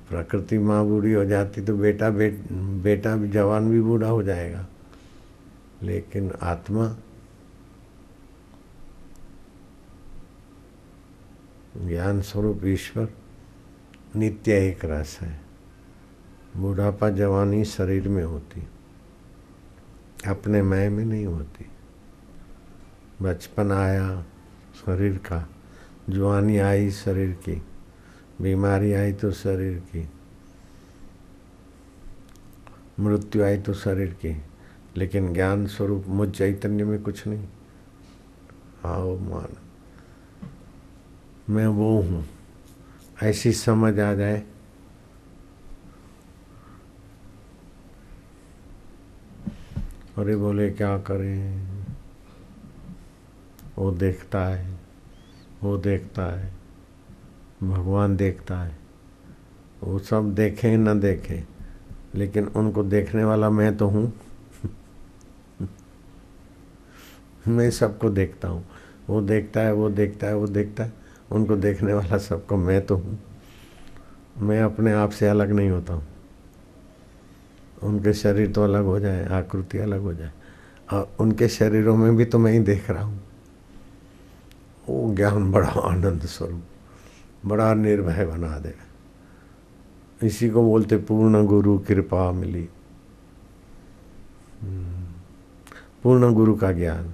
प्रकृति माँ बूढ़ी हो जाती तो बेटा भी जवान भी बूढ़ा हो जाएगा, लेकिन आत्मा ज्ञान स्वरूप ईश्वर नित्य एक रस है। बुढ़ापा जवानी शरीर में होती, अपने मैं में नहीं होती। बचपन आया शरीर का, जवानी आई शरीर की, बीमारी आई तो शरीर की, मृत्यु आई तो शरीर की, लेकिन ज्ञान स्वरूप मुझ चैतन्य में कुछ नहीं। आओ मान मैं वो हूँ, ऐसी समझ आ जाए अरे बोले क्या करें, वो देखता है, वो देखता है, भगवान देखता है। वो सब देखें न देखें, लेकिन उनको देखने वाला मैं तो हूँ। मैं सबको देखता हूँ। वो देखता है, वो देखता है, वो देखता है, उनको देखने वाला सबको मैं तो हूँ। मैं अपने आप से अलग नहीं होता हूँ। उनके शरीर तो अलग हो जाए, आकृति अलग हो जाए, और उनके शरीरों में भी तो मैं ही देख रहा हूँ। वो ज्ञान बड़ा आनंद स्वरूप, बड़ा निर्भय बना देगा। इसी को बोलते पूर्ण गुरु कृपा मिली। पूर्ण गुरु का ज्ञान।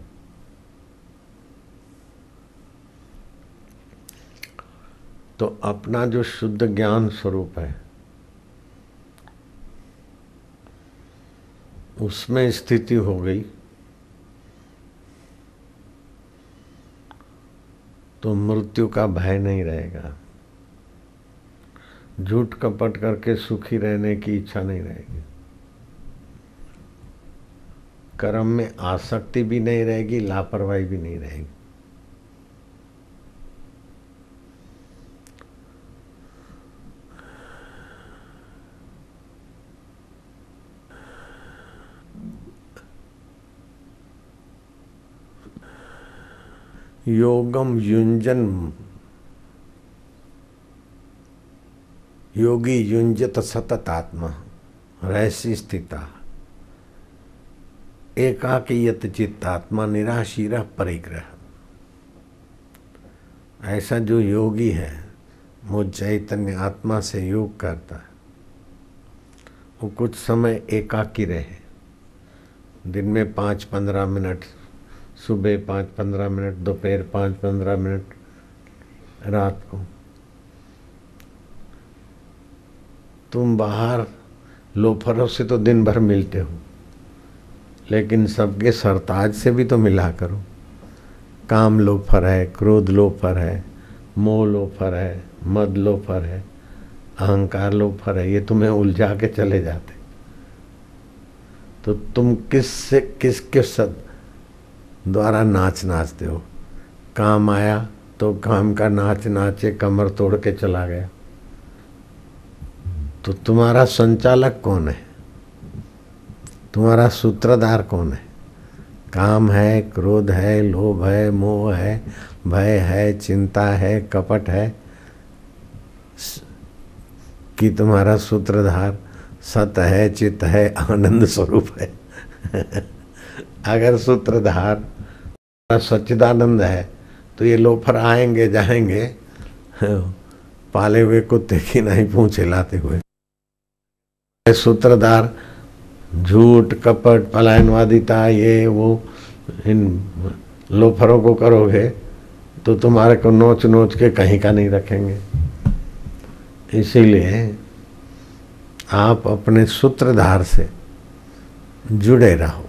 तो अपना जो शुद्ध ज्ञान स्वरूप है उसमें स्थिति हो गई तो मृत्यु का भय नहीं रहेगा। झूठ कपट करके सुखी रहने की इच्छा नहीं रहेगी। कर्म में आसक्ति भी नहीं रहेगी, लापरवाही भी नहीं रहेगी। योगम युंजन योगी युंजत सतत आत्मा रहसी स्थिता एकाकीयत चित्तात्मा निराशीर परिग्रह। ऐसा जो योगी है, मुझ चैतन्य आत्मा से योग करता है, वो कुछ समय एकाकी रहे। दिन में 5-15 मिनट, सुबह 5-15 मिनट, दोपहर 5-15 मिनट, रात को। तुम बाहर लोफरों से तो दिन भर मिलते हो, लेकिन सबके सरताज से भी तो मिला करो। काम लोफर है, क्रोध लोफर है, मोह लोफर है, मद लोफर है, अहंकार लोफर है, ये तुम्हें उलझा के चले जाते। तो तुम किसके द्वारा नाचते हो? काम आया तो काम का नाचे कमर तोड़ के चला गया। तो तुम्हारा संचालक कौन है? तुम्हारा सूत्रधार कौन है? काम है, क्रोध है, लोभ है, मोह है, भय है, चिंता है, कपट है, कि तुम्हारा सूत्रधार सत है, चित है, आनंद स्वरूप है? अगर सूत्रधार सच्चिदानंद है तो ये लोफर आएंगे जाएंगे पाले हुए कुत्ते की नहीं पूंछ हिलाते हुए। सूत्रधार झूठ कपट पलायनवादिता ये वो इन लोफरों को करोगे तो तुम्हारे को नोच नोच के कहीं का नहीं रखेंगे। इसीलिए आप अपने सूत्रधार से जुड़े रहो।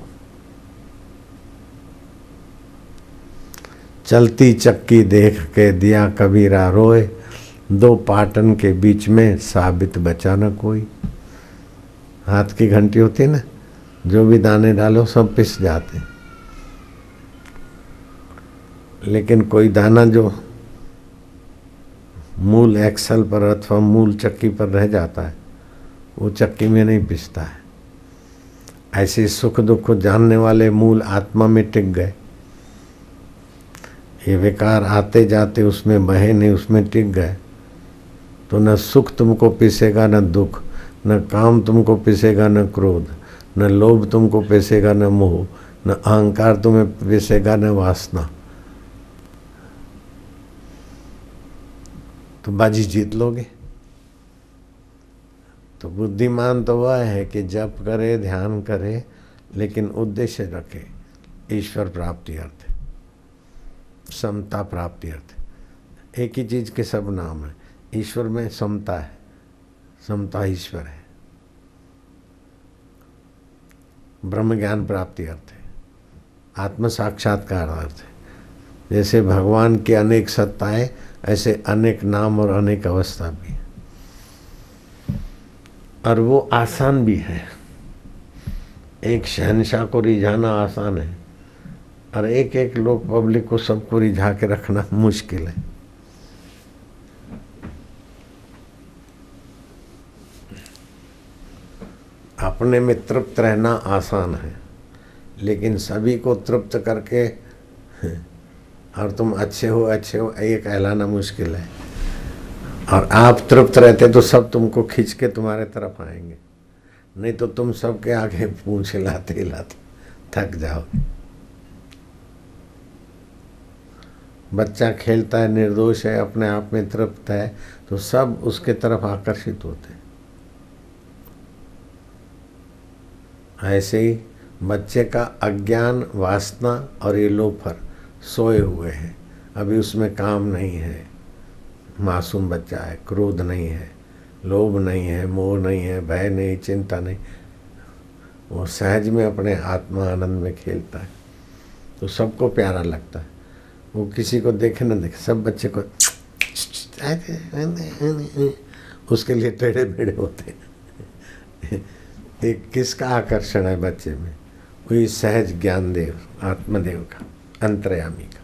चलती चक्की देख के दिया कबीरा रोए, दो पाटन के बीच में साबित बचा न कोई। हाथ की घंटी होती है ना, जो भी दाने डालो सब पिस जाते, लेकिन कोई दाना जो मूल एक्सल पर अथवा मूल चक्की पर रह जाता है वो चक्की में नहीं पिसता है। ऐसे सुख दुख जानने वाले मूल आत्मा में टिक गए। ये विकार आते जाते उसमें बहे नहीं, उसमें टिक गए। तो न सुख तुमको पिसेगा न दुख, न काम तुमको पिसेगा न क्रोध, न लोभ तुमको पिसेगा न मोह, न अहंकार तुम्हें पिसेगा न वासना। तो बाजी जीत लोगे। तो बुद्धिमान तो वह है कि जप करे, ध्यान करे, लेकिन उद्देश्य रखे ईश्वर प्राप्ति अर्थ, समता प्राप्ति अर्थ। एक ही चीज के सब नाम है। ईश्वर में समता है, समता ईश्वर है। ब्रह्म ज्ञान प्राप्ति अर्थ है, आत्म साक्षात्कार अर्थ है। जैसे भगवान की अनेक सत्ताएं, ऐसे अनेक नाम और अनेक अवस्था भी है, और वो आसान भी है। एक शहंशाह को रिझाना आसान है, और एक एक लोग पब्लिक को सबको रिझा के रखना मुश्किल है। अपने में तृप्त रहना आसान है, लेकिन सभी को तृप्त करके और तुम अच्छे हो ये कहलाना मुश्किल है। और आप तृप्त रहते तो सब तुमको खींच के तुम्हारे तरफ आएंगे, नहीं तो तुम सबके आगे पूंछ हिलाते हिलाते थक जाओगे। बच्चा खेलता है, निर्दोष है, अपने आप में तृप्त है, तो सब उसके तरफ आकर्षित होते हैं। ऐसे ही बच्चे का अज्ञान, वासना और ये लोफर सोए हुए हैं, अभी उसमें काम नहीं है। मासूम बच्चा है, क्रोध नहीं है, लोभ नहीं है, मोह नहीं है, भय नहीं, चिंता नहीं, वो सहज में अपने आत्मा आनंद में खेलता है, तो सबको प्यारा लगता है। वो किसी को देखे न देखे, सब बच्चे को उसके लिए टेढ़े मेढ़े होते हैं। एक किसका आकर्षण है बच्चे में? वही सहज ज्ञान देव, आत्मदेव का, अंतर्यामी का।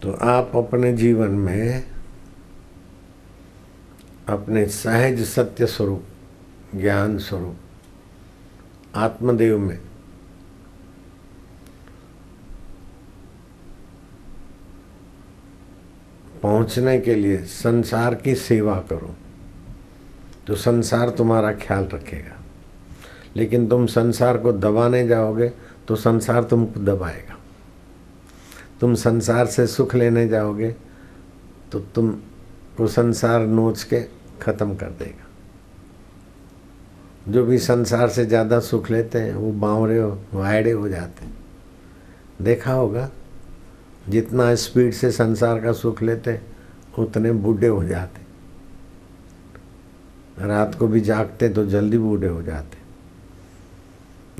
तो आप अपने जीवन में अपने सहज सत्य स्वरूप, ज्ञान स्वरूप, आत्मदेव में पहुंचने के लिए संसार की सेवा करो, तो संसार तुम्हारा ख्याल रखेगा। लेकिन तुम संसार को दबाने जाओगे तो संसार तुमको दबाएगा। तुम संसार से सुख लेने जाओगे तो तुमको संसार नोच के खत्म कर देगा। जो भी संसार से ज़्यादा सुख लेते हैं वो बावरे वायड़े हो जाते हैं। देखा होगा, जितना स्पीड से संसार का सुख लेते हैं उतने बूढ़े हो जाते। रात को भी जागते तो जल्दी बूढ़े हो जाते।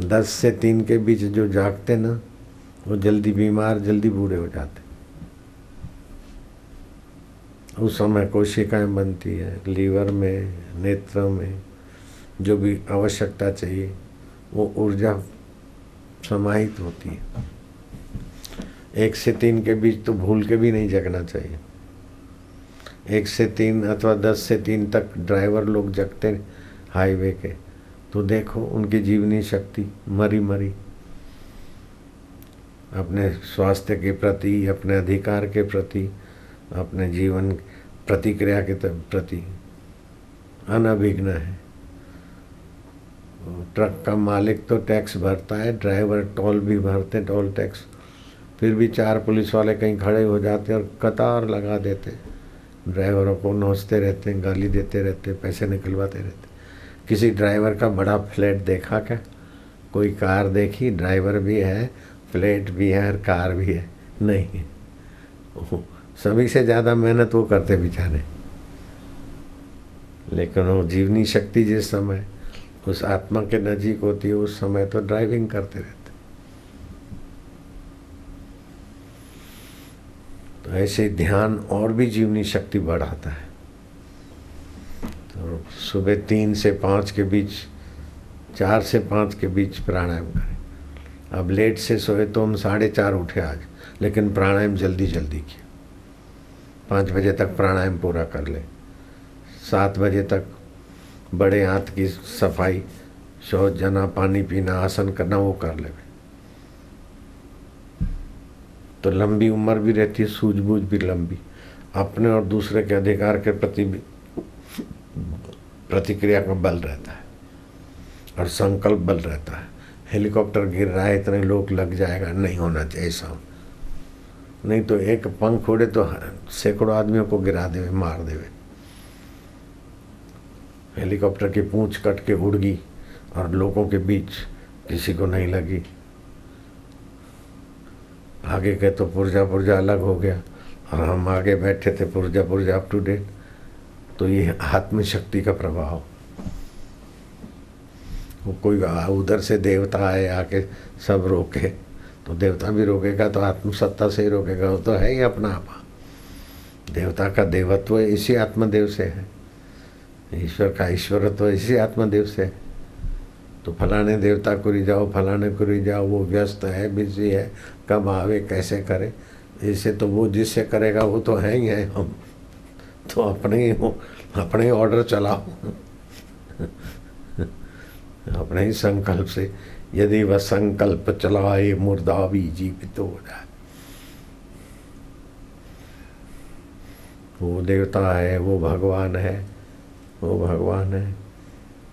10 से 3 के बीच जो जागते ना, वो जल्दी बीमार, जल्दी बूढ़े हो जाते। उस समय कोशिकाएं बनती है लीवर में, नेत्रों में, जो भी आवश्यकता चाहिए वो ऊर्जा समाहित होती है। 1 से 3 के बीच तो भूल के भी नहीं जगना चाहिए। 1 से 3 अथवा 10 से 3 तक ड्राइवर लोग जगते हाईवे के, तो देखो उनकी जीवनी शक्ति मरी मरी, अपने स्वास्थ्य के प्रति, अपने अधिकार के प्रति, अपने जीवन प्रतिक्रिया के प्रति अनभिज्ञ है। ट्रक का मालिक तो टैक्स भरता है, ड्राइवर टोल भी भरते, टोल टैक्स, फिर भी 4 पुलिस वाले कहीं खड़े हो जाते और कतार लगा देते, ड्राइवरों को नोचते रहते, गाली देते रहते, पैसे निकलवाते रहते। किसी ड्राइवर का बड़ा फ्लैट देखा क्या? कोई कार देखी, ड्राइवर भी है, फ्लैट भी है और कार भी है? नहीं। सभी से ज़्यादा मेहनत वो करते बेचारे, लेकिन वो जीवनी शक्ति जिस समय उस आत्मा के नजीक होती है उस समय तो ड्राइविंग करते रहते। तो ऐसे ध्यान और भी जीवनी शक्ति बढ़ाता है। तो सुबह 3 से 5 के बीच, 4 से 5 के बीच प्राणायाम करें। अब लेट से सोए तो हम 4:30 उठे आज, लेकिन प्राणायाम जल्दी जल्दी किया। 5 बजे तक प्राणायाम पूरा कर ले, 7 बजे तक बड़े हाथ की सफाई, शौच जाना, पानी पीना, आसन करना वो कर ले, तो लंबी उम्र भी रहती है, सूझबूझ भी लंबी, अपने और दूसरे के अधिकार के प्रति भी प्रतिक्रिया का बल रहता है और संकल्प बल रहता है। हेलीकॉप्टर गिर रहा है, इतने लोग लग जाएगा, नहीं होना चाहिए ऐसा। नहीं तो एक पंख उड़े तो सैकड़ों आदमियों को गिरा देवे, मार देवे। हेलीकॉप्टर की पूंछ कट के उड़ गई और लोगों के बीच किसी को नहीं लगी। आगे के तो पुर्जा अलग हो गया और हम आगे बैठे थे पुर्जा अप टू डेट। तो ये आत्म शक्ति का प्रभाव। वो कोई उधर से देवता आए आके सब रोके तो देवता भी रोकेगा तो आत्मसत्ता से ही रोकेगा। वो तो है ही अपना आपा। देवता का देवत्व इसी आत्मदेव से है, ईश्वर का ईश्वरत्व इसी आत्मदेव से है। तो फलाने देवता को रिझाओ, फलाने को रिझाओ, वो व्यस्त है, बिजी है, कब आवे, कैसे करे। इसे तो वो जिससे करेगा वो तो है ही है। हम तो अपने ही ऑर्डर चलाओ अपने ही संकल्प से। यदि वह संकल्प चलाए मुर्दा भी जीवित हो जाए। वो देवता है, वो भगवान है, वो भगवान है।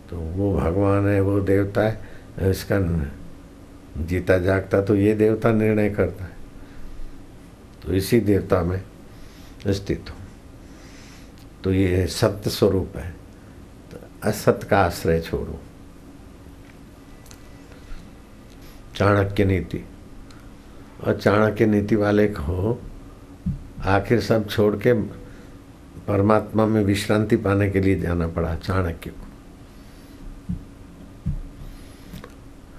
तो वो भगवान है, वो देवता है, इसका जीता जागता तो ये देवता निर्णय करता है। तो इसी देवता में स्थित हो। तो ये सत्य स्वरूप है। तो असत का आश्रय छोड़ो। चाणक्य नीति, और चाणक्य नीति वाले को आखिर सब छोड़ के परमात्मा में विश्रांति पाने के लिए जाना पड़ा चाणक्य को।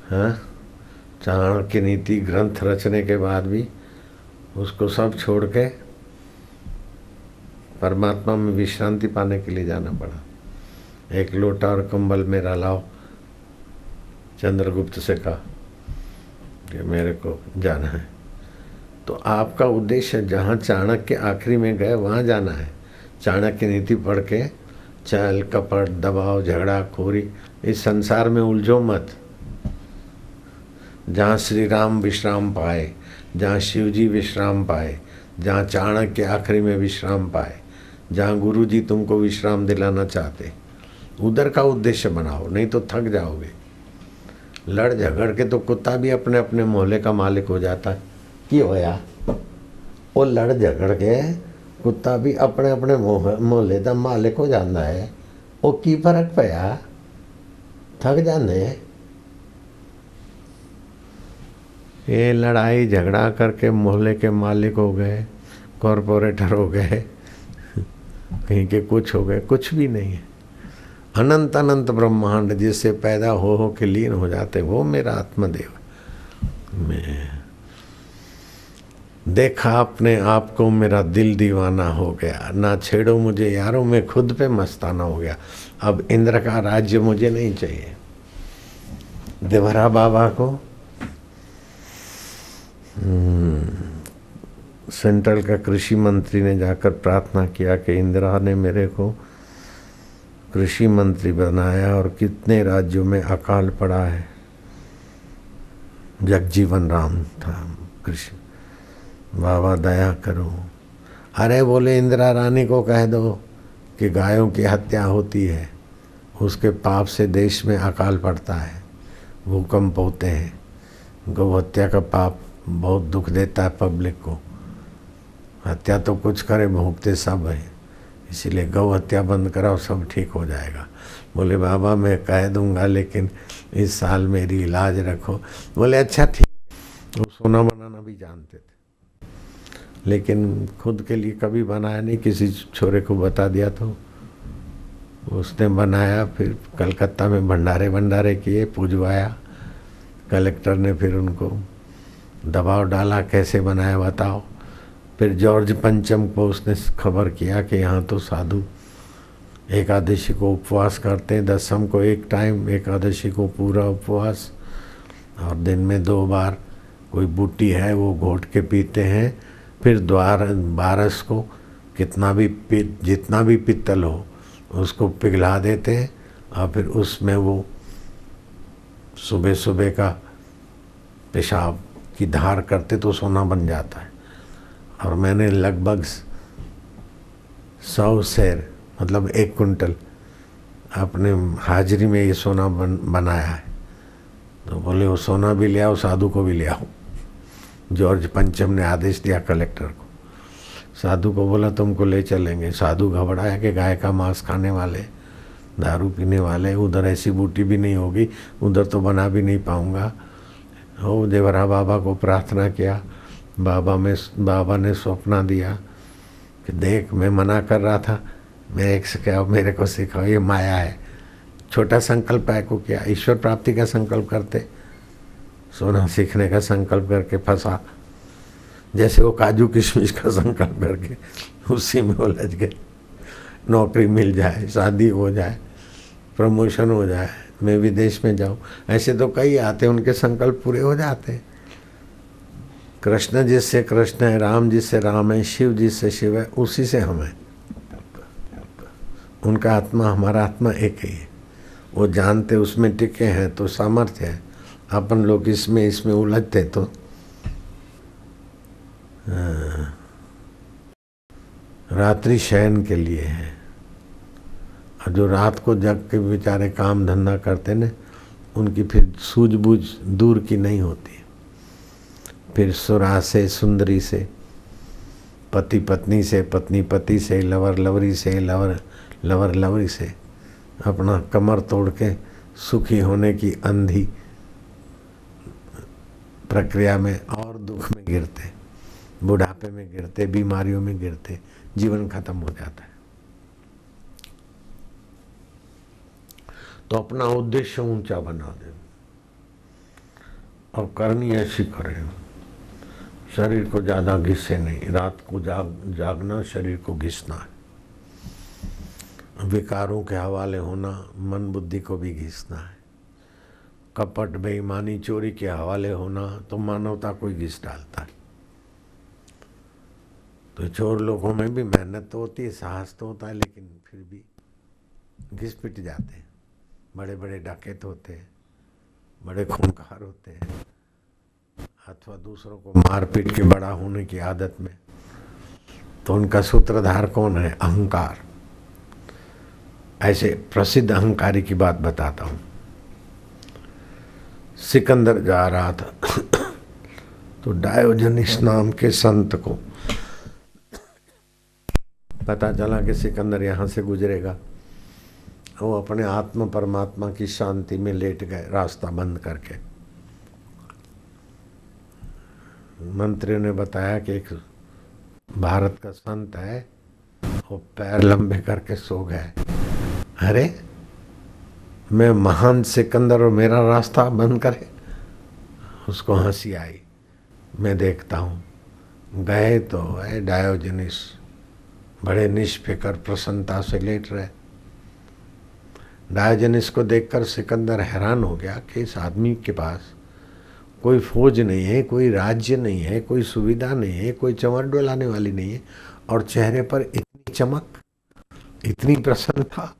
हाँ, चाणक्य नीति ग्रंथ रचने के बाद भी उसको सब छोड़ के परमात्मा में विश्रांति पाने के लिए जाना पड़ा। एक लोटा और कंबल मेरा लाओ, चंद्रगुप्त से कहा कि मेरे को जाना है। तो आपका उद्देश्य जहाँ चाणक्य आखिरी में गए वहाँ जाना है। चाणक्य नीति पढ़ के छल कपट दबाव झगड़ा खोरी इस संसार में उलझो मत। जहाँ श्री राम विश्राम पाए, जहाँ शिव जी विश्राम पाए, जहाँ चाणक्य आखिरी में विश्राम पाए, जहाँ गुरु जी तुमको विश्राम दिलाना चाहते, उधर का उद्देश्य बनाओ, नहीं तो थक जाओगे। लड़ झगड़ के तो कुत्ता भी अपने अपने मोहल्ले का मालिक हो जाता है। की होया वो लड़ झगड़ के कुत्ता भी अपने अपने मोहल्ले का मालिक हो जाता है। वो की फर्क पया, थक जाने। ये लड़ाई झगड़ा करके मोहल्ले के मालिक हो गए, कॉरपोरेटर हो गए, कहीं के कुछ हो गए, कुछ भी नहीं है। अनंत अनंत ब्रह्मांड जिससे पैदा हो के लीन हो जाते, वो मेरा आत्मदेव। मैं देखा अपने आप को, मेरा दिल दीवाना हो गया। ना छेड़ो मुझे यारों, मैं खुद पे मस्ताना हो गया। अब इंद्र का राज्य मुझे नहीं चाहिए। देवरा बाबा को सेंट्रल का कृषि मंत्री ने जाकर प्रार्थना किया कि इंदिरा ने मेरे को कृषि मंत्री बनाया और कितने राज्यों में अकाल पड़ा है। जगजीवन राम था कृषि, बाबा दया करो। अरे बोले इंदिरा रानी को कह दो कि गायों की हत्या होती है, उसके पाप से देश में अकाल पड़ता है, भूकंप होते हैं। गौ हत्या का पाप बहुत दुख देता है पब्लिक को। हत्या तो कुछ करे, भोगते सब है। इसीलिए गौ हत्या बंद कराओ, सब ठीक हो जाएगा। बोले बाबा मैं कह दूंगा, लेकिन इस साल मेरी इलाज रखो। बोले अच्छा ठीक। वो सोना बनाना भी जानते थे, लेकिन खुद के लिए कभी बनाया नहीं। किसी छोरे को बता दिया तो उसने बनाया। फिर कलकत्ता में भंडारे किए, पूजवाया। कलेक्टर ने फिर उनको दबाव डाला, कैसे बनाया बताओ। फिर जॉर्ज पंचम को उसने खबर किया कि यहाँ तो साधु एकादशी को उपवास करते हैं, दसम को एक टाइम, एकादशी को पूरा उपवास, और दिन में 2 बार कोई बूटी है वो घोट के पीते हैं। फिर बारस को जितना भी पित्तल हो उसको पिघला देते हैं, और फिर उसमें वो सुबह सुबह का पेशाब की धार करते तो सोना बन जाता है। और मैंने लगभग 100 सेर मतलब 1 कुंटल अपने हाजिरी में ये सोना बनाया है। तो बोले वो सोना भी ले आओ, साधु को भी ले आओ। जॉर्ज पंचम ने आदेश दिया कलेक्टर को। साधु को बोला तुमको ले चलेंगे। साधु घबराया कि गाय का मांस खाने वाले, दारू पीने वाले, उधर ऐसी बूटी भी नहीं होगी, उधर तो बना भी नहीं पाऊंगा। हो देवरा बाबा को प्रार्थना किया। बाबा ने स्वप्ना दिया कि देख मैं मना कर रहा था, मैं एक से क्या मेरे को सिखाओ, ये माया है। छोटा संकल्प है को किया, ईश्वर प्राप्ति का संकल्प करते, सोना सीखने का संकल्प करके फंसा। जैसे वो काजू किशमिश का संकल्प करके उसी में उलझ गए। नौकरी मिल जाए, शादी हो जाए, प्रमोशन हो जाए, मैं विदेश में जाऊं, ऐसे तो कई आते, उनके संकल्प पूरे हो जाते। कृष्ण जिससे कृष्ण है, राम जिससे राम है, शिव जिससे शिव है, उसी से हम हैं। उनका आत्मा हमारा आत्मा एक ही है। वो जानते उसमें टिके हैं तो सामर्थ्य है। अपन लोग इसमें उलझते तो रात्रि शयन के लिए है। और जो रात को जग के बेचारे काम धंधा करते न, उनकी फिर सूझबूझ दूर की नहीं होती। फिर सुरा से, सुंदरी से, पति पत्नी से, पत्नी पति से, लवर लवरी से, लवर लवरी से अपना कमर तोड़ के सुखी होने की अंधी प्रक्रिया में और दुख में गिरते, बुढ़ापे में गिरते, बीमारियों में गिरते, जीवन खत्म हो जाता है। तो अपना उद्देश्य ऊंचा बना दे और करनी ऐसी करें। शरीर को ज्यादा घिसे नहीं। रात को जागना, शरीर को घिसना है। विकारों के हवाले होना, मन बुद्धि को भी घिसना है। कपट, बेईमानी, चोरी के हवाले होना तो मानवता को ही घिस डालता है। तो चोर लोगों में भी मेहनत तो होती है, साहस तो होता है, लेकिन फिर भी घिस पिट जाते हैं। बड़े बड़े डकैत होते हैं, बड़े खूंखार होते हैं, अथवा दूसरों को मार पीट के बड़ा होने की आदत में। तो उनका सूत्रधार कौन है? अहंकार। ऐसे प्रसिद्ध अहंकारी की बात बताता हूं। सिकंदर जा रहा था तो डायोजनीस नाम के संत को पता चला कि सिकंदर यहां से गुजरेगा। वो अपने आत्म परमात्मा की शांति में लेट गए, रास्ता बंद करके। मंत्रियों ने बताया कि एक भारत का संत है, वो पैर लंबे करके सो गए। अरे मैं महान सिकंदर और मेरा रास्ता बंद करे? उसको हंसी आई। मैं देखता हूँ गए तो है डायोजनीस बड़े निष्फिकर प्रसन्नता से लेट रहे। डायोजनीस को देखकर सिकंदर हैरान हो गया कि इस आदमी के पास कोई फौज नहीं है, कोई राज्य नहीं है, कोई सुविधा नहीं है, कोई चमक डोलाने वाली नहीं है, और चेहरे पर इतनी चमक, इतनी प्रसन्नता,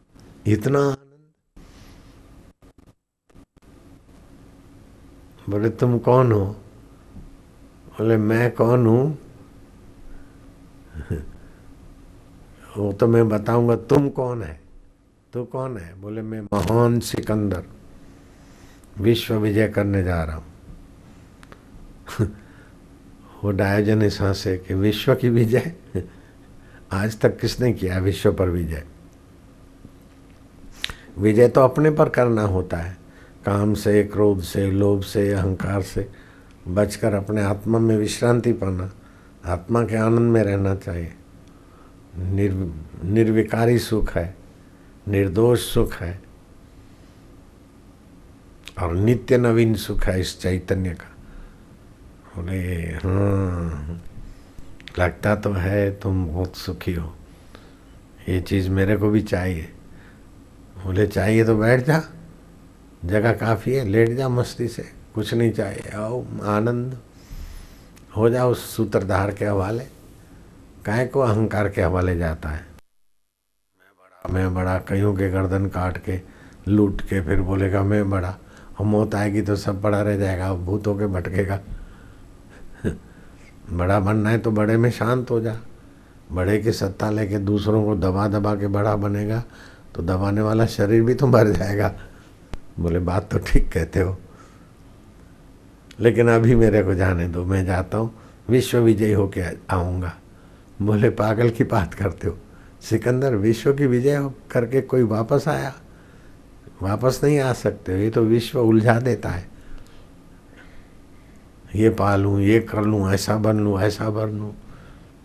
इतना आनंद। बोले तुम कौन हो? बोले मैं कौन हूं वो तो मैं बताऊंगा, तुम कौन है? तू कौन है? बोले मैं महान सिकंदर विश्व विजय करने जा रहा हूं। वो डायोजनीस हंसे कि विश्व की विजय? आज तक किसने किया विश्व पर विजय? विजय तो अपने पर करना होता है। काम से, क्रोध से, लोभ से, अहंकार से बचकर अपने आत्मा में विश्रांति पाना, आत्मा के आनंद में रहना चाहिए। निर्विकारी सुख है, निर्दोष सुख है और नित्य नवीन सुख है इस चैतन्य का। बोले हाँ, लगता तो है तुम बहुत सुखी हो, ये चीज़ मेरे को भी चाहिए। बोले चाहिए तो बैठ जा, जगह काफ़ी है, लेट जा मस्ती से, कुछ नहीं चाहिए, आओ आनंद हो जाओ उस सूत्रधार के हवाले। काहे को अहंकार के हवाले जाता है? मैं बड़ा कईयों के गर्दन काट के लूट के फिर बोलेगा मैं बड़ा, और मौत आएगी तो सब बड़ा रह जाएगा, भूतों के भटकेगा। बड़ा बनना है तो बड़े में शांत हो जा, बड़े की सत्ता लेके दूसरों को दबा दबा के बड़ा बनेगा तो दबाने वाला शरीर भी तो मर जाएगा। बोले बात तो ठीक कहते हो, लेकिन अभी मेरे को जाने दो, मैं जाता हूँ, विश्व विजयी होके आऊँगा। बोले पागल की बात करते हो, सिकंदर विश्व की विजय करके कोई वापस आया? वापस नहीं आ सकते, ये तो विश्व उलझा देता है। ये पालूं, ये कर लूँ, ऐसा बन लूँ, ऐसा बन लूँ,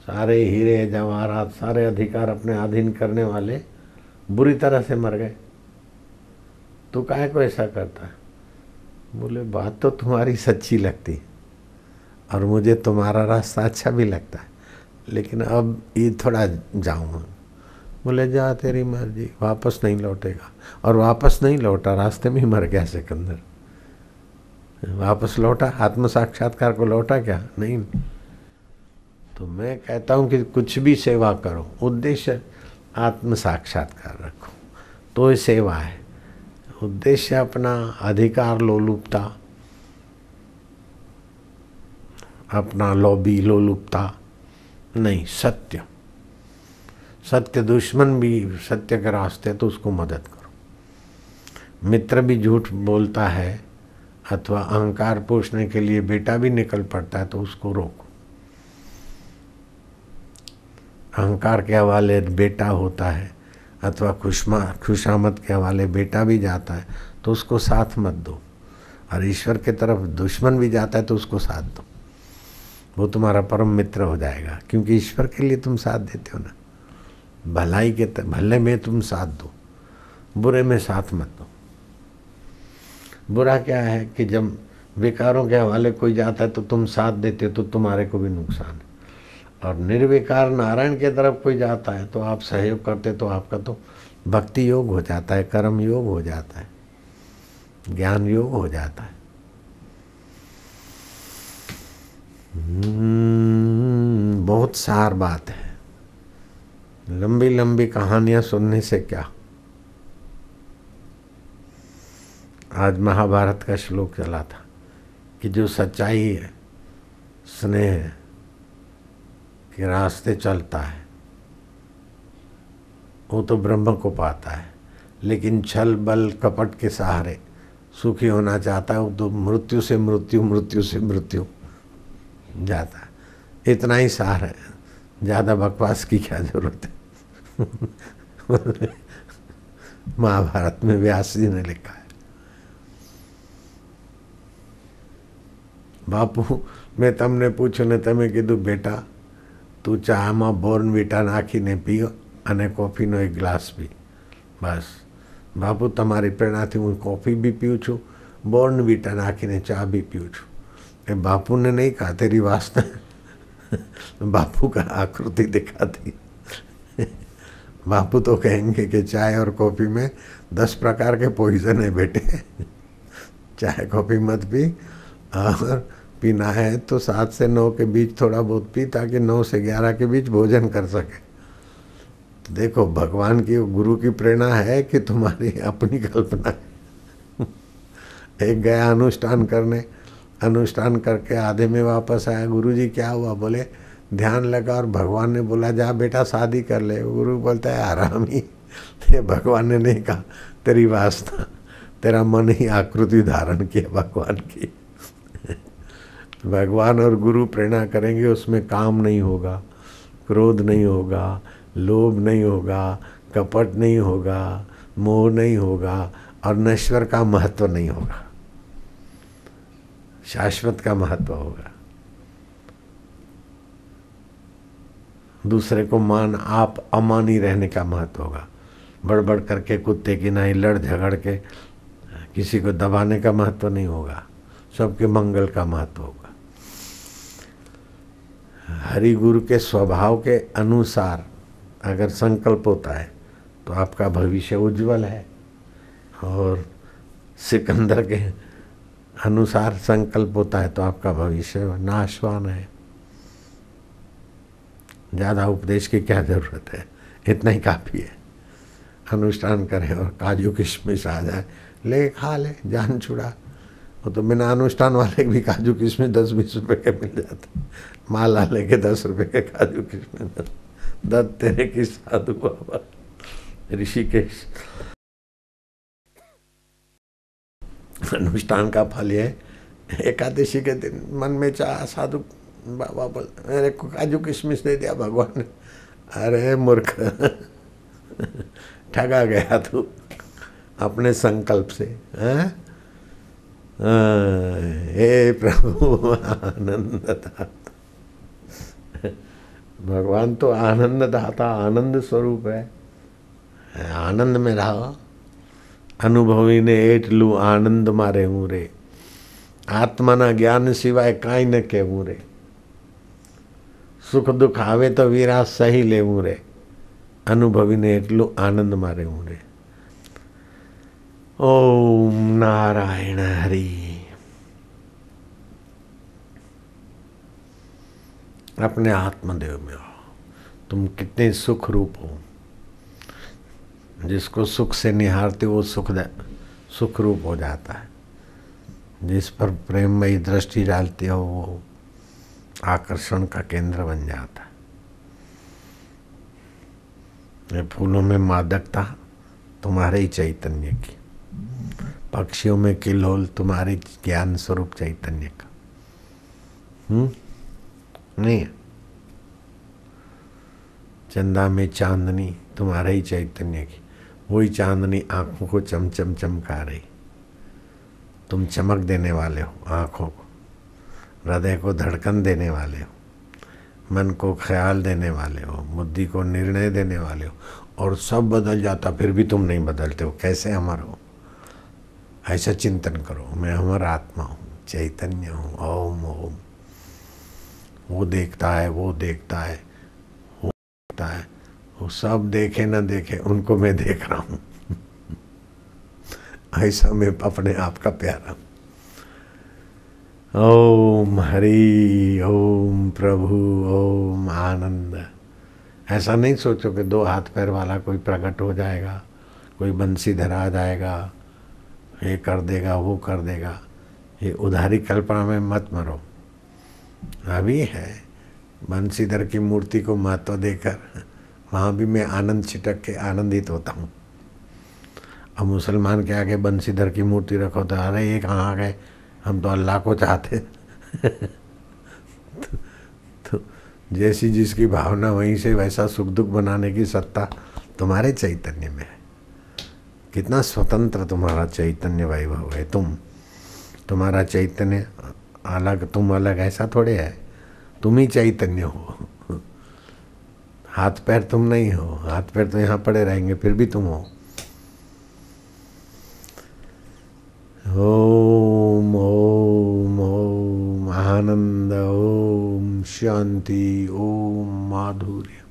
सारे हीरे जवाहरात सारे अधिकार अपने अधीन करने वाले बुरी तरह से मर गए। तू काहे को ऐसा करता है? बोले बात तो तुम्हारी सच्ची लगती और मुझे तुम्हारा रास्ता अच्छा भी लगता है, लेकिन अब ये थोड़ा जाऊँ। बोले जा तेरी मर्जी, वापस नहीं लौटेगा। और वापस नहीं लौटा, रास्ते में ही मर गया सिकंदर। वापस लौटा, आत्म साक्षात्कार को लौटा क्या? नहीं। तो मैं कहता हूँ कि कुछ भी सेवा करो, उद्देश्य आत्म साक्षात्कार रखो तो ये सेवा है। उद्देश्य अपना अधिकार लोलुपता, अपना लोभी लोलुपता नहीं, सत्य। सत्य दुश्मन भी सत्य के रास्ते तो उसको मदद करो। मित्र भी झूठ बोलता है अथवा अहंकार पोषने के लिए बेटा भी निकल पड़ता है तो उसको रोको। अहंकार के हवाले बेटा होता है अथवा खुशामद के हवाले बेटा भी जाता है तो उसको साथ मत दो। और ईश्वर के तरफ दुश्मन भी जाता है तो उसको साथ दो, वो तुम्हारा परम मित्र हो जाएगा, क्योंकि ईश्वर के लिए तुम साथ देते हो ना। भलाई के भले में तुम साथ दो, बुरे में साथ मत दो। बुरा क्या है कि जब विकारों के हवाले कोई जाता है तो तुम साथ देते हो तो तुम्हारे को भी नुकसान है। और निर्विकार नारायण के तरफ कोई जाता है तो आप सहयोग करते तो आपका तो भक्ति योग हो जाता है, कर्म योग हो जाता है, ज्ञान योग हो जाता है। बहुत सार बात है, लंबी लंबी कहानियां सुनने से क्या। आज महाभारत का श्लोक चला था कि जो सच्चाई है, स्नेह के रास्ते चलता है वो तो ब्रह्म को पाता है, लेकिन छल बल कपट के सहारे सुखी होना चाहता है वो तो मृत्यु से मृत्यु, मृत्यु से मृत्यु जाता है। इतना ही सार है, ज़्यादा बकवास की क्या जरूरत है। महाभारत में व्यास जी ने लिखा है। बापू मैं तमने पूछ्યું ने તમે કીધું બેટા તું ચામાં બોર્નવીટા નાખીને પીઓ અને કોફીનો એક ગ્લાસ પી, બસ બાપુ તમારી પ્રેરણાથી હું કોફી भी पीऊँ છું, બોર્નવીટા નાખીને ચા भी पीऊँ છું। એ बापू ने नहीं कहा, तेरी वासना बापू का आकृति दिखा दी। बापू तो कहेंगे कि चाय और कॉफ़ी में 10 प्रकार के पॉइजन है बेटे, चाय कॉफ़ी मत पी, और पीना है तो 7 से 9 के बीच थोड़ा बहुत पी, ताकि 9 से 11 के बीच भोजन कर सके। तो देखो भगवान की गुरु की प्रेरणा है कि तुम्हारी अपनी कल्पना है। एक गया अनुष्ठान करने, अनुष्ठान करके आधे में वापस आया, गुरुजी क्या हुआ? बोले ध्यान लगा और भगवान ने बोला जा बेटा शादी कर ले। गुरु बोलता है आरामी, भगवान ने नहीं कहा, तेरी वासना, तेरा मन ही आकृति धारण किया भगवान की। भगवान और गुरु प्रेरणा करेंगे, उसमें काम नहीं होगा, क्रोध नहीं होगा, लोभ नहीं होगा, कपट नहीं होगा, मोह नहीं होगा, और नश्वर का महत्व नहीं होगा, शाश्वत का महत्व होगा। दूसरे को मान आप अमानी रहने का महत्व होगा। बड़बड़ करके कुत्ते की नाई लड़ झगड़ के किसी को दबाने का महत्व नहीं होगा, सबके मंगल का महत्व होगा। हरि गुरु के स्वभाव के अनुसार अगर संकल्प होता है तो आपका भविष्य उज्जवल है, और सिकंदर के अनुसार संकल्प होता है तो आपका भविष्य नाशवान है। ज़्यादा उपदेश की क्या ज़रूरत है, इतना ही काफ़ी है। अनुष्ठान करें और काजू किशमिश आ जाए, ले खा ले, जान छुड़ा। वो तो बिना अनुष्ठान वाले भी काजू किशमिश 10-20 रुपए के मिल जाते, माला लेके 10 रुपए के काजू किशमिश दत्त तेरे की साधु बाबा ऋषिकेश। अनुष्ठान का फल है, एकादशी के दिन मन में चाह साधु बाबा बोल मेरे को काजू किशमिश दे दिया भगवान ने। अरे मूर्ख ठगा गया तू अपने संकल्प से। हे प्रभु आनंद दाता, भगवान तो आनंद दाता आनंद स्वरूप है, आनंद में रहो। अनुभवी ने एटलू आनंद मारे हूँ रे, आत्माना ज्ञान सिवाय काई न कहूँ रे, सुख दुख आवे तो वीरा सही लेवूं रे, अनुभवी ने एटलू आनंद मारे हूँ रे। ओम नारायण हरि। अपने आत्मदेव में हो, तुम कितने सुख रूप हो। जिसको सुख से निहारते वो सुख रूप हो जाता है। जिस पर प्रेममयी दृष्टि डालते हो वो आकर्षण का केंद्र बन जाता है। ये फूलों में मादकता तुम्हारे ही चैतन्य की, पक्षियों में किल्लोल तुम्हारे ज्ञान स्वरूप चैतन्य का। नहीं, चंदा में चांदनी तुम्हारे ही चैतन्य की, वही चांदनी आंखों को चमचम चमका रही। तुम चमक देने वाले हो आंखों को, हृदय को धड़कन देने वाले हो, मन को ख्याल देने वाले हो, बुद्धि को निर्णय देने वाले हो, और सब बदल जाता फिर भी तुम नहीं बदलते हो। कैसे अमर हो? ऐसा चिंतन करो, मैं अमर आत्मा हूँ, चैतन्य हूँ। ओम ओम। वो देखता है, वो देखता है, वो देखता है, वो सब देखे न देखे उनको मैं देख रहा हूँ। ऐसा मैं अपने आप का प्यारा। ओम हरि ओम प्रभु ओम आनंद। ऐसा नहीं सोचो कि दो हाथ पैर वाला कोई प्रकट हो जाएगा, कोई बंसीधर आ जाएगा, ये कर देगा वो कर देगा। ये उधारी कल्पना में मत मरो। अभी है बंसीधर की मूर्ति को महत्व देकर वहाँ भी मैं आनंद छिटक के आनंदित होता हूँ। अब मुसलमान के आगे बंसीधर की मूर्ति रखो तो अरे ये कहाँ आ गए, हम तो अल्लाह को चाहते। तो जैसी जिसकी भावना वहीं से वैसा सुख दुख बनाने की सत्ता तुम्हारे चैतन्य में है। कितना स्वतंत्र तुम्हारा चैतन्य वैभव है। तुम्हारा चैतन्य अलग, तुम अलग ऐसा थोड़े है। तुम ही चैतन्य हो, हाथ पैर तुम नहीं हो। हाथ पैर तो यहाँ पड़े रहेंगे फिर भी तुम हो। ओम ओम ओम आनंद, ओम शांति, ओम माधुर्य।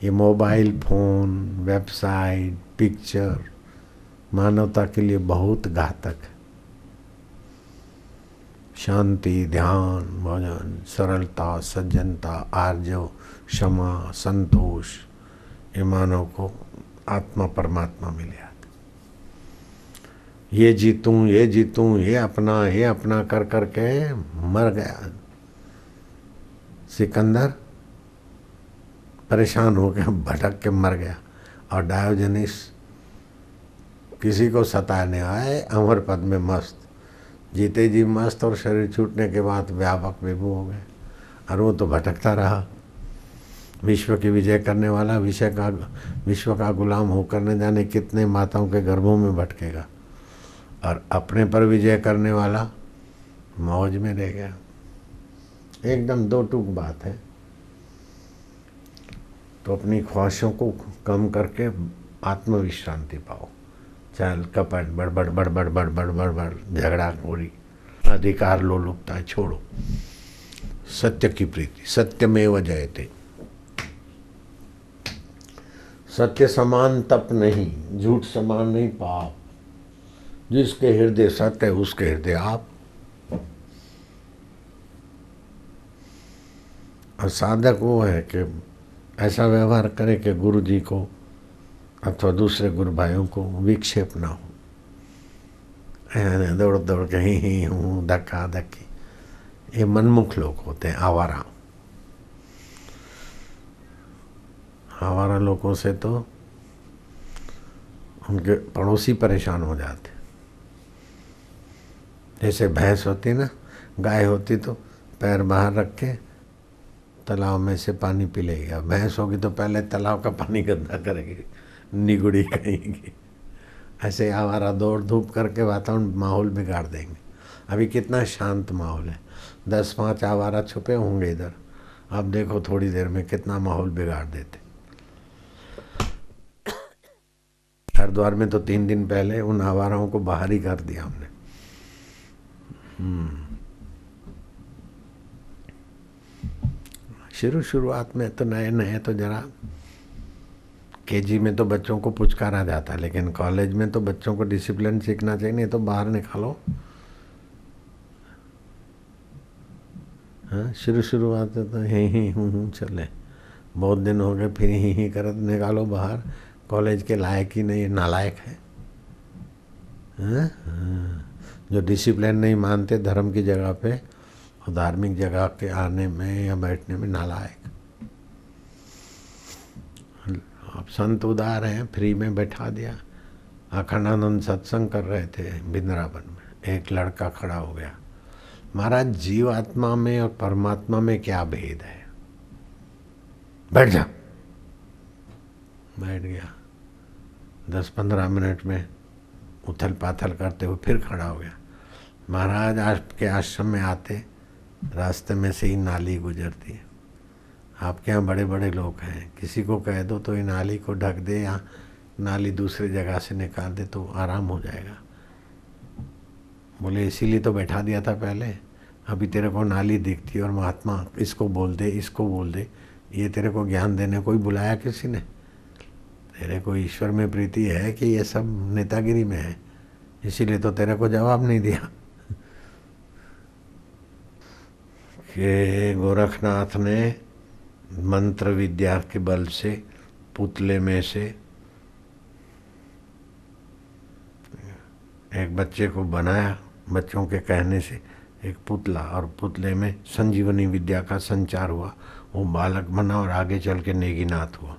ये मोबाइल फोन, वेबसाइट, पिक्चर मानवता के लिए बहुत घातक है। शांति, ध्यान, भजन, सरलता, सज्जनता, आर्जव, क्षमा, संतोष, ये मानव को आत्मा परमात्मा मिल जाता। ये जीतूं ये अपना कर कर के मर गया सिकंदर, परेशान हो गया, भटक के मर गया। और डायोजनीस किसी को सताने आए, अमर पद में मस्त, जीते जी मस्त, और शरीर छूटने के बाद व्यापक विभू हो गए। और वो तो भटकता रहा। विश्व की विजय करने वाला विश्व का गुलाम होकर न जाने कितने माताओं के गर्भों में भटकेगा, और अपने पर विजय करने वाला मौज में रह गया। एकदम दो टूक बात है। तो अपनी ख्वाहिशों को कम करके आत्मविश्रांति पाओ। चल कपट बड़बड़ बड़बड़ बड़बड़ बड़बड़ झगड़ा खोरी अधिकार लोलुपता है छोड़ो। सत्य की प्रीति, सत्यमेव जयते। सत्य समान तप नहीं, झूठ समान नहीं पाप। जिसके हृदय सत्य है उसके हृदय आप। और साधक वो है कि ऐसा व्यवहार करे कि गुरु जी को अथवा दूसरे गुरु भाइयों को विक्षेप ना हो। दौड़ दौड़ के ही हूँ, धक्का धक्की, ये मनमुख लोग होते हैं, आवारा। आवारा लोगों से तो उनके पड़ोसी परेशान हो जाते। जैसे भैंस होती ना, गाय होती तो पैर बाहर रख के तालाब में से पानी पी लेगी। अब भैंस होगी तो पहले तालाब का पानी गंदा करेगी, निगुड़ी कहेंगी। ऐसे आवारा दौड़ धूप करके वातावरण माहौल बिगाड़ देंगे। अभी कितना शांत माहौल है, 10-5 आवारा छुपे होंगे इधर, अब देखो थोड़ी देर में कितना माहौल बिगाड़ देते। हरिद्वार में तो 3 दिन पहले उन आवाराओं को बाहर ही कर दिया हमने। शुरुआत में तो नए नए तो जरा केजी में तो बच्चों को पुचकारा जाता है, लेकिन कॉलेज में तो बच्चों को डिसिप्लिन सीखना चाहिए, नहीं तो बाहर निकालो। हाँ, शुरुआत तो ही हूँ चले, बहुत दिन हो गए फिर ही करत निकालो बाहर। कॉलेज के लायक ही नहीं, नालायक है। हाँ? जो डिसिप्लिन नहीं मानते धर्म की जगह पे और धार्मिक जगह के आने में या बैठने में, नालायक। अब संत उदार हैं, फ्री में बैठा दिया। अखंडानंद सत्संग कर रहे थे वृंदावन में, एक लड़का खड़ा हो गया, महाराज जीवात्मा में और परमात्मा में क्या भेद है? बैठ जा। बैठ गया। 10-15 मिनट में उथल पाथल करते हुए फिर खड़ा हो गया। महाराज आपके आश्रम में आते रास्ते में से ही नाली गुजरती है, आपके यहाँ बड़े बड़े लोग हैं, किसी को कह दो तो ये नाली को ढक दे या नाली दूसरी जगह से निकाल दे तो आराम हो जाएगा। बोले इसीलिए तो बैठा दिया था पहले, अभी तेरे को नाली दिखती है और महात्मा इसको बोल दे इसको बोल दे, ये तेरे को ज्ञान देने कोई बुलाया किसी ने? तेरे को ईश्वर में प्रीति है कि ये सब नेतागिरी में है? इसीलिए तो तेरे को जवाब नहीं दिया। कि गोरखनाथ ने मंत्र विद्या के बल से पुतले में से एक बच्चे को बनाया, बच्चों के कहने से एक पुतला, और पुतले में संजीवनी विद्या का संचार हुआ, वो बालक बना और आगे चल के नेगीनाथ हुआ।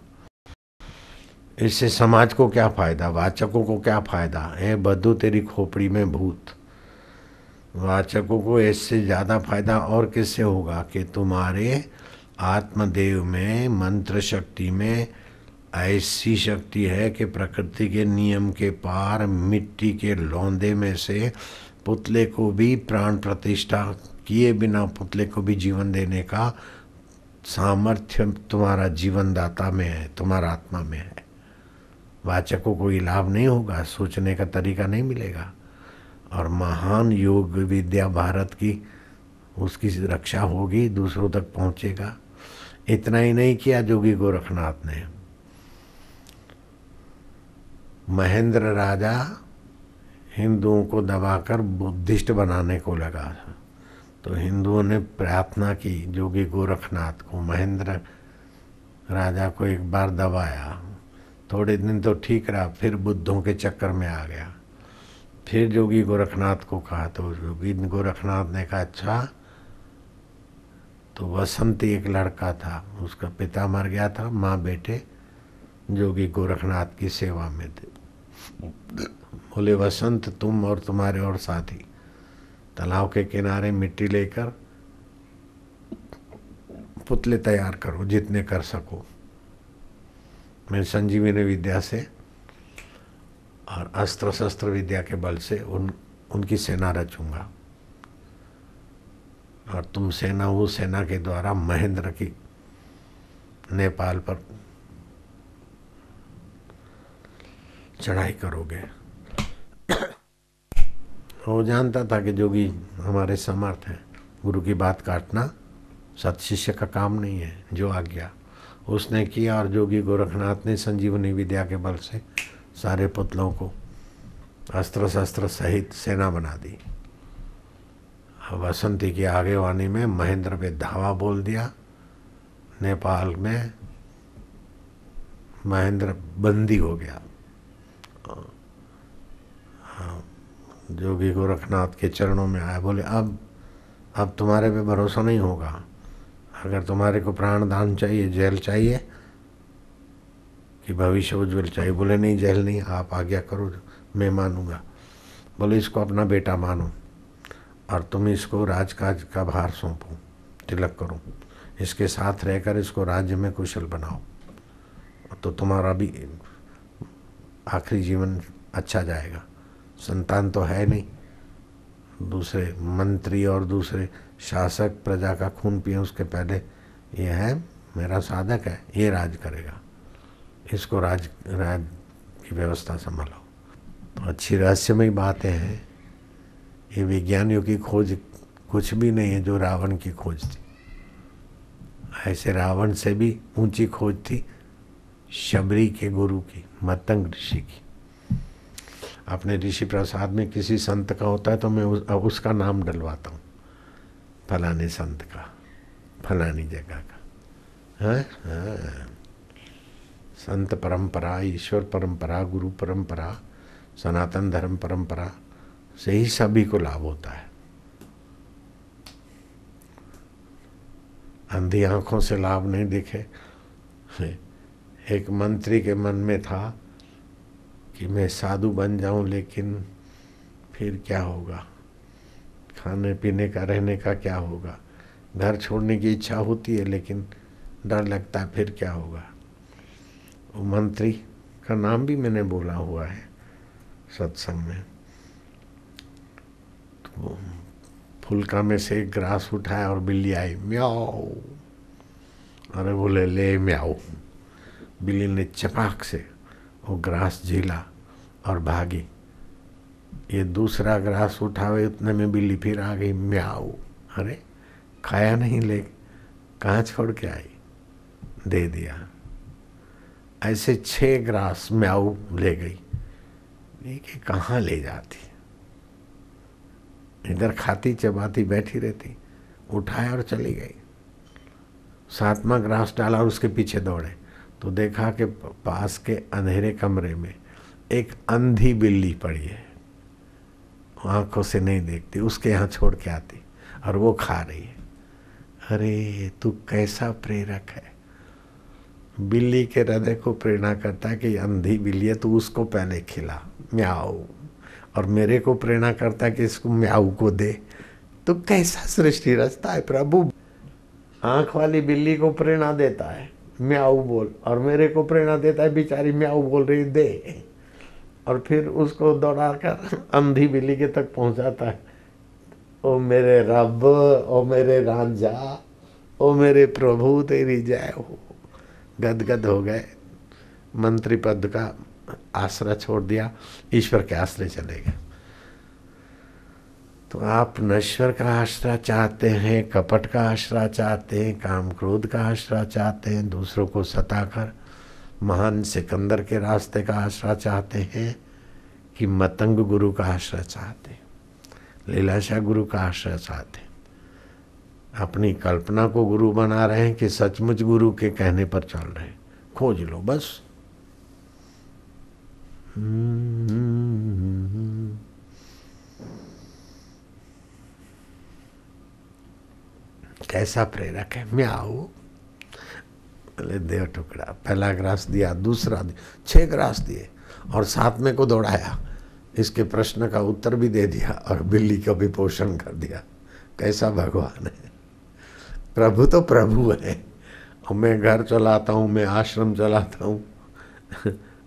इससे समाज को क्या फायदा, वाचकों को क्या फायदा? ए बद्धू तेरी खोपड़ी में भूत। वाचकों को इससे ज़्यादा फायदा और किससे होगा कि तुम्हारे आत्मदेव में मंत्र शक्ति में ऐसी शक्ति है कि प्रकृति के नियम के पार मिट्टी के लौंदे में से पुतले को भी प्राण प्रतिष्ठा किए बिना पुतले को भी जीवन देने का सामर्थ्य तुम्हारा जीवनदाता में है, तुम्हारा आत्मा में है। वाचकों को ये लाभ नहीं होगा, सोचने का तरीका नहीं मिलेगा, और महान योग विद्या भारत की उसकी रक्षा होगी, दूसरों तक पहुंचेगा। इतना ही नहीं किया जोगी गोरखनाथ ने, महेंद्र राजा हिंदुओं को दबाकर बुद्धिस्ट बनाने को लगा था, तो हिंदुओं ने प्रार्थना की जोगी गोरखनाथ को। महेंद्र राजा को एक बार दबाया, थोड़े दिन तो ठीक रहा, फिर बुद्धों के चक्कर में आ गया। फिर जोगी गोरखनाथ को कहा तो जोगी गोरखनाथ ने कहा अच्छा। तो वसंती एक लड़का था, उसका पिता मर गया था, माँ बेटे जोगी गोरखनाथ की सेवा में थे। बोले वसंत तुम और तुम्हारे और साथी तालाब के किनारे मिट्टी लेकर पुतले तैयार करो जितने कर सको, मैं संजीवनी विद्या से और अस्त्र शस्त्र विद्या के बल से उनकी सेना रचूंगा, और तुम सेना वो सेना के द्वारा महेंद्र की नेपाल पर चढ़ाई करोगे। वो जानता था कि जोगी हमारे समर्थ हैं, गुरु की बात काटना सत शिष्य का काम नहीं है। जो आज्ञा उसने किया, और जोगी गोरखनाथ ने संजीवनी विद्या के बल से सारे पुतलों को अस्त्र शस्त्र सहित सेना बना दी। वसंती की आगेवानी में महेंद्र पे धावा बोल दिया। नेपाल में महेंद्र बंदी हो गया। जोगी गोरखनाथ के चरणों में आया, बोले अब तुम्हारे पे भरोसा नहीं होगा, अगर तुम्हारे को प्राण दान चाहिए, जेल चाहिए, कि भविष्य उज्जवल चाहिए। बोले नहीं जेल नहीं, आप आज्ञा करो, मैं मानूंगा। बोले इसको अपना बेटा मानो और तुम इसको राजकाज का भार सौंपो, तिलक करो, इसके साथ रहकर इसको राज्य में कुशल बनाओ, तो तुम्हारा भी आखिरी जीवन अच्छा जाएगा। संतान तो है नहीं, दूसरे मंत्री और दूसरे शासक प्रजा का खून पिए उसके पहले ये है मेरा साधक है, ये राज करेगा, इसको राज की व्यवस्था संभालो। तो अच्छी रहस्यमय बातें हैं। ये विज्ञानियों की खोज कुछ भी नहीं है जो रावण की खोज थी। ऐसे रावण से भी ऊंची खोज थी शबरी के गुरु की, मतंग ऋषि की। अपने ऋषि प्रसाद में किसी संत का होता है तो मैं उसका नाम डलवाता हूँ, फलाने संत का, फलानी जगह का। हाँ, संत परंपरा, ईश्वर परंपरा, गुरु परंपरा, सनातन धर्म परंपरा से ही सभी को लाभ होता है। अंधी आंखों से लाभ नहीं दिखे। एक मंत्री के मन में था कि मैं साधु बन जाऊं, लेकिन फिर क्या होगा, खाने पीने का रहने का क्या होगा, घर छोड़ने की इच्छा होती है लेकिन डर लगता है फिर क्या होगा। वो मंत्री का नाम भी मैंने बोला हुआ है सत्संग में। तो फुलका में से एक ग्रास उठाया और बिल्ली आई, म्याऊ। अरे बोले ले म्याऊ। बिल्ली ने चपाक से वो ग्रास झीला और भागी। ये दूसरा ग्रास उठावे उतने में बिल्ली फिर आ गई, म्याऊ। अरे खाया नहीं, ले कहाँ छोड़ के आई, दे दिया। ऐसे 6 ग्रास म्याऊ ले गई। ये कि कहाँ ले जाती, इधर खाती चबाती बैठी रहती, उठाया और चली गई। 7वां ग्रास डाला और उसके पीछे दौड़े तो देखा कि पास के अंधेरे कमरे में एक अंधी बिल्ली पड़ी है, आंखों से नहीं देखती, उसके यहाँ छोड़ के आती और वो खा रही है। अरे तू कैसा प्रेरक है, बिल्ली के हृदय को प्रेरणा करता है कि अंधी बिल्ली है, तू उसको पहले खिला म्याऊ, और मेरे को प्रेरणा करता है कि इसको म्याऊ को दे। तो कैसा सृष्टि रचता है प्रभु। आंख वाली बिल्ली को प्रेरणा देता है म्याऊ बोल, और मेरे को प्रेरणा देता है बेचारी म्याऊ बोल रही दे, और फिर उसको दौड़ाकर अंधी बिल्ली के तक पहुंचाता है। ओ मेरे रब, ओ मेरे रांझा, ओ मेरे प्रभु तेरी जय हो। गदगद हो गए, मंत्री पद का आश्रय छोड़ दिया, ईश्वर के आश्रय चले गए। तो आप नश्वर का आश्रय चाहते हैं, कपट का आश्रय चाहते हैं, काम क्रोध का आश्रय चाहते हैं, दूसरों को सताकर महान सिकंदर के रास्ते का आश्रय चाहते हैं, कि मतंग गुरु का आश्रय चाहते हैं, लीलाशाह गुरु का आश्रय चाहते हैं, अपनी कल्पना को गुरु बना रहे हैं कि सचमुच गुरु के कहने पर चल रहे हैं। खोज लो बस। कैसा प्रेरक है म्याऊ। बोले देव टुकड़ा, पहला ग्रास दिया, दूसरा दिया, 6 ग्रास दिए और 7वें को दौड़ाया। इसके प्रश्न का उत्तर भी दे दिया और बिल्ली का भी पोषण कर दिया। कैसा भगवान है। प्रभु तो प्रभु है। और मैं घर चलाता हूँ, मैं आश्रम चलाता हूँ,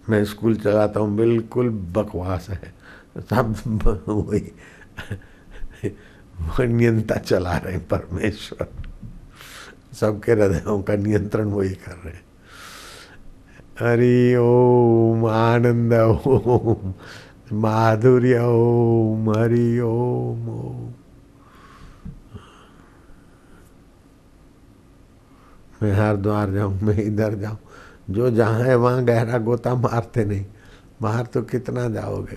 मैं स्कूल चलाता हूँ, बिल्कुल बकवास है। सब वही नियंता चला रहे हैं परमेश्वर, सबके हृदयों का नियंत्रण वही कर रहे हैं। हरि ओम, आनंद ओम, माधुर्य ओम, हरि ओम ओम। मैं हरिद्वार जाऊं, मैं इधर जाऊं, जो जहाँ है वहाँ गहरा गोता मारते नहीं। बाहर तो कितना जाओगे,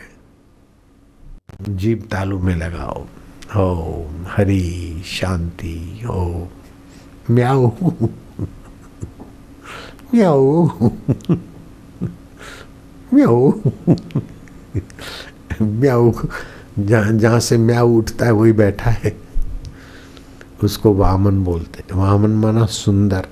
जीभ तालू में लगाओ। ओम हरि शांति ओम म्याऊ म्याऊ म्याऊ म्याऊ। जहाँ से म्याऊ उठता है वही बैठा है, उसको वामन बोलते हैं। वामन माना सुंदर,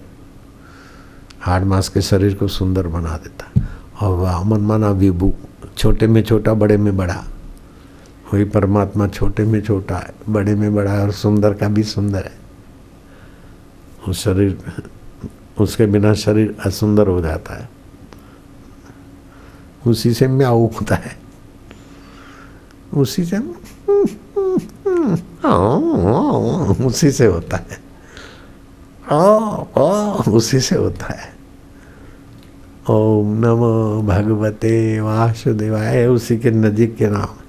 8 मास के शरीर को सुंदर बना देता है। और वाह मनमाना विभू, छोटे में छोटा बड़े में बड़ा, वही परमात्मा छोटे में छोटा है, बड़े में बड़ा है और सुंदर का भी सुंदर है। उस शरीर, उसके बिना शरीर असुंदर हो जाता है, उसी से म्याऊ होता है, उसी से उसी से होता है, उसी से होता है। ओम नमो भगवते वासुदेवाय, उसी के नजीक के नाम।